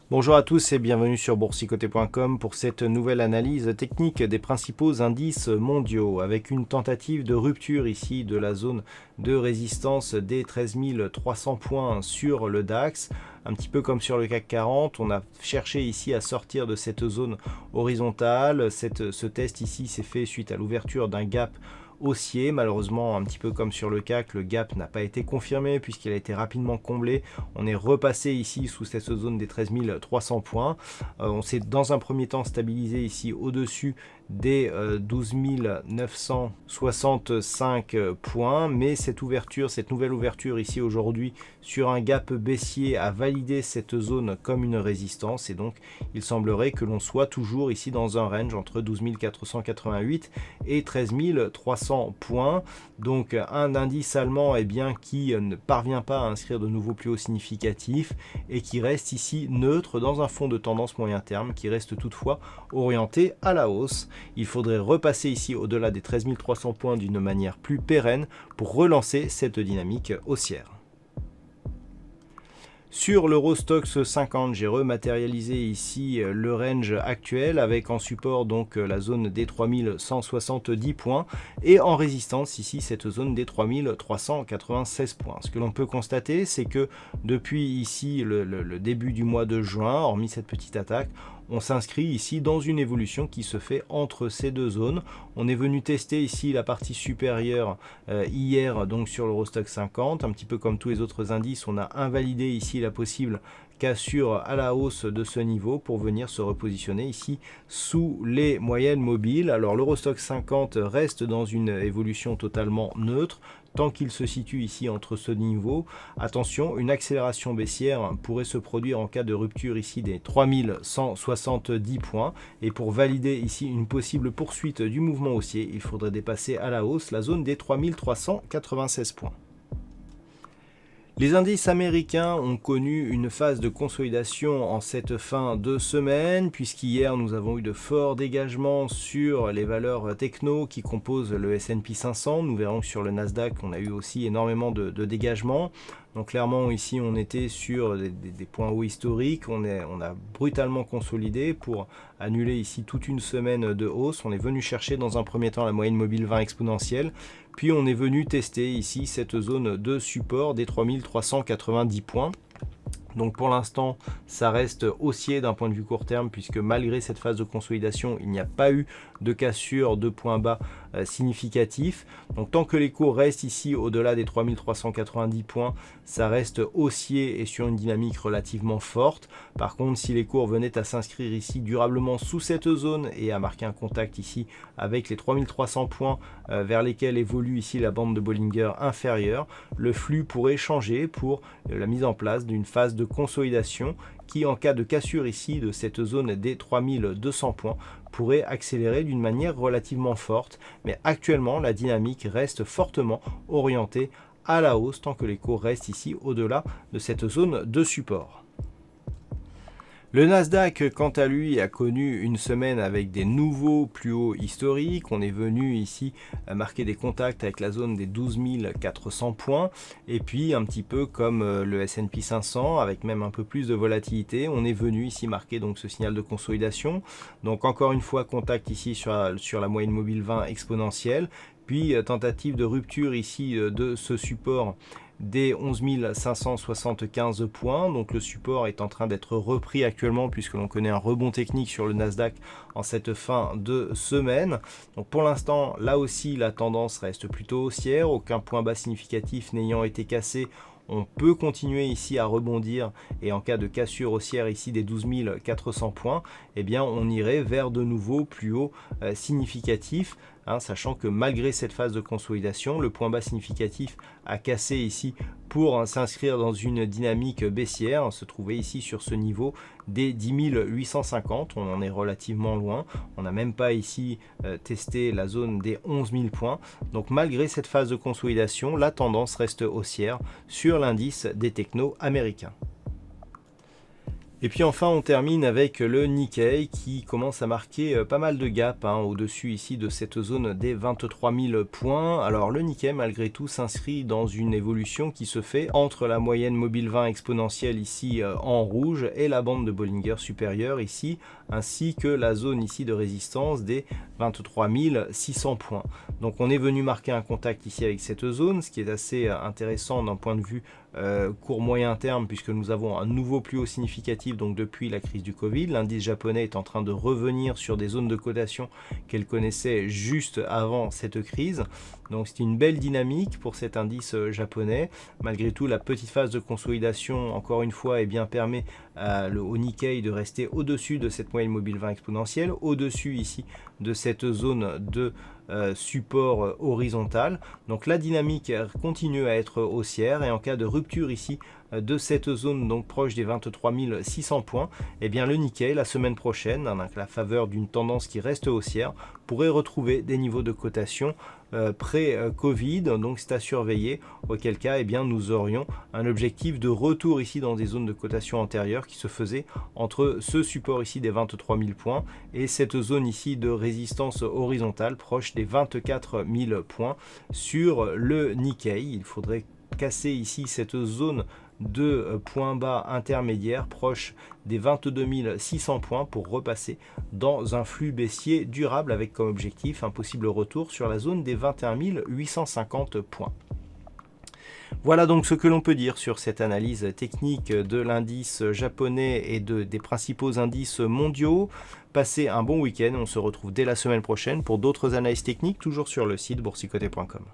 Bonjour à tous et bienvenue sur boursicoté.com pour cette nouvelle analyse technique des principaux indices mondiaux avec une tentative de rupture ici de la zone de résistance des 13 300 points sur le DAX. Un petit peu comme sur le CAC 40, on a cherché ici à sortir de cette zone horizontale. Ce test ici s'est fait suite à l'ouverture d'un gap haussier. Malheureusement, un petit peu comme sur le CAC, le gap n'a pas été confirmé puisqu'il a été rapidement comblé. On est repassé ici sous cette zone des 13 300 points. On s'est dans un premier temps stabilisé ici au-dessus des 12 965 points, mais cette nouvelle ouverture ici aujourd'hui sur un gap baissier a validé cette zone comme une résistance et donc il semblerait que l'on soit toujours ici dans un range entre 12 488 et 13 300 points. Donc un indice allemand qui ne parvient pas à inscrire de nouveaux plus hauts significatifs et qui reste ici neutre dans un fond de tendance moyen terme qui reste toutefois orienté à la hausse. Il faudrait repasser ici au-delà des 13 300 points d'une manière plus pérenne pour relancer cette dynamique haussière. Sur l'Eurostoxx 50, j'ai rematérialisé ici le range actuel avec en support donc la zone des 3170 points et en résistance ici cette zone des 3396 points. Ce que l'on peut constater, c'est que depuis ici le début du mois de juin, hormis cette petite attaque, on s'inscrit ici dans une évolution qui se fait entre ces deux zones. On est venu tester ici la partie supérieure hier donc sur l'Eurostoxx 50, un petit peu comme tous les autres indices, on a invalidé ici la possible cassure à la hausse de ce niveau pour venir se repositionner ici sous les moyennes mobiles. Alors l'Eurostoxx 50 reste dans une évolution totalement neutre tant qu'il se situe ici entre ce niveau. Attention, une accélération baissière pourrait se produire en cas de rupture ici des 3170 points et pour valider ici une possible poursuite du mouvement haussier, il faudrait dépasser à la hausse la zone des 3396 points. Les indices américains ont connu une phase de consolidation en cette fin de semaine, puisqu'hier nous avons eu de forts dégagements sur les valeurs techno qui composent le S&P 500. Nous verrons que sur le Nasdaq, on a eu aussi énormément de dégagements. Donc clairement ici on était sur des points hauts historiques, on a brutalement consolidé pour annuler ici toute une semaine de hausse. On est venu chercher dans un premier temps la moyenne mobile 20 exponentielle, puis on est venu tester ici cette zone de support des 3390 points. Donc pour l'instant, ça reste haussier d'un point de vue court terme puisque malgré cette phase de consolidation, il n'y a pas eu de cassure de points bas significatifs. Donc tant que les cours restent ici au-delà des 3390 points, ça reste haussier et sur une dynamique relativement forte. Par contre, si les cours venaient à s'inscrire ici durablement sous cette zone et à marquer un contact ici avec les 3300 points vers lesquels évolue ici la bande de Bollinger inférieure, le flux pourrait changer pour la mise en place d'une phase de consolidation qui, en cas de cassure ici de cette zone des 3200 points, pourrait accélérer d'une manière relativement forte. Mais actuellement, la dynamique reste fortement orientée à la hausse tant que les cours restent ici au-delà de cette zone de support. Le Nasdaq, quant à lui, a connu une semaine avec des nouveaux plus hauts historiques. On est venu ici marquer des contacts avec la zone des 12 400 points. Et puis, un petit peu comme le S&P 500, avec même un peu plus de volatilité, on est venu ici marquer donc ce signal de consolidation. Donc encore une fois, contact ici sur la moyenne mobile 20 exponentielle. Puis, tentative de rupture ici de ce support des 11 575 points. Donc le support est en train d'être repris actuellement puisque l'on connaît un rebond technique sur le Nasdaq en cette fin de semaine. Donc pour l'instant, là aussi, la tendance reste plutôt haussière, aucun point bas significatif n'ayant été cassé. On peut continuer ici à rebondir et en cas de cassure haussière ici des 12 400 points, eh bien on irait vers de nouveaux plus hauts significatifs, sachant que malgré cette phase de consolidation, le point bas significatif a cassé ici pour s'inscrire dans une dynamique baissière, se trouver ici sur ce niveau des 10 850, on en est relativement loin, on n'a même pas ici testé la zone des 11 000 points, donc malgré cette phase de consolidation, la tendance reste haussière sur l'indice des technos américains. Et puis enfin on termine avec le Nikkei qui commence à marquer pas mal de gaps au-dessus ici de cette zone des 23 000 points. Alors le Nikkei malgré tout s'inscrit dans une évolution qui se fait entre la moyenne mobile 20 exponentielle ici en rouge et la bande de Bollinger supérieure ici, ainsi que la zone ici de résistance des 23 600 points. Donc on est venu marquer un contact ici avec cette zone, ce qui est assez intéressant d'un point de vue court moyen terme puisque nous avons un nouveau plus haut significatif donc depuis la crise du Covid. L'indice japonais est en train de revenir sur des zones de cotation qu'elle connaissait juste avant cette crise. Donc c'est une belle dynamique pour cet indice japonais. Malgré tout, la petite phase de consolidation, encore une fois, permet au Nikkei de rester au-dessus de cette moyenne mobile 20 exponentielle, au-dessus ici de cette zone de support horizontal. Donc la dynamique continue à être haussière et en cas de rupture ici de cette zone donc proche des 23 600 points, le Nikkei la semaine prochaine, avec la faveur d'une tendance qui reste haussière, pourrait retrouver des niveaux de cotation pré-Covid, donc c'est à surveiller, auquel cas nous aurions un objectif de retour ici dans des zones de cotation antérieures qui se faisait entre ce support ici des 23 000 points et cette zone ici de résistance horizontale proche des 24 000 points sur le Nikkei. Il faudrait casser ici cette zone de points bas intermédiaires proche des 22 600 points pour repasser dans un flux baissier durable avec comme objectif un possible retour sur la zone des 21 850 points. Voilà donc ce que l'on peut dire sur cette analyse technique de l'indice japonais et des principaux indices mondiaux. Passez un bon week-end, on se retrouve dès la semaine prochaine pour d'autres analyses techniques, toujours sur le site boursicoté.com.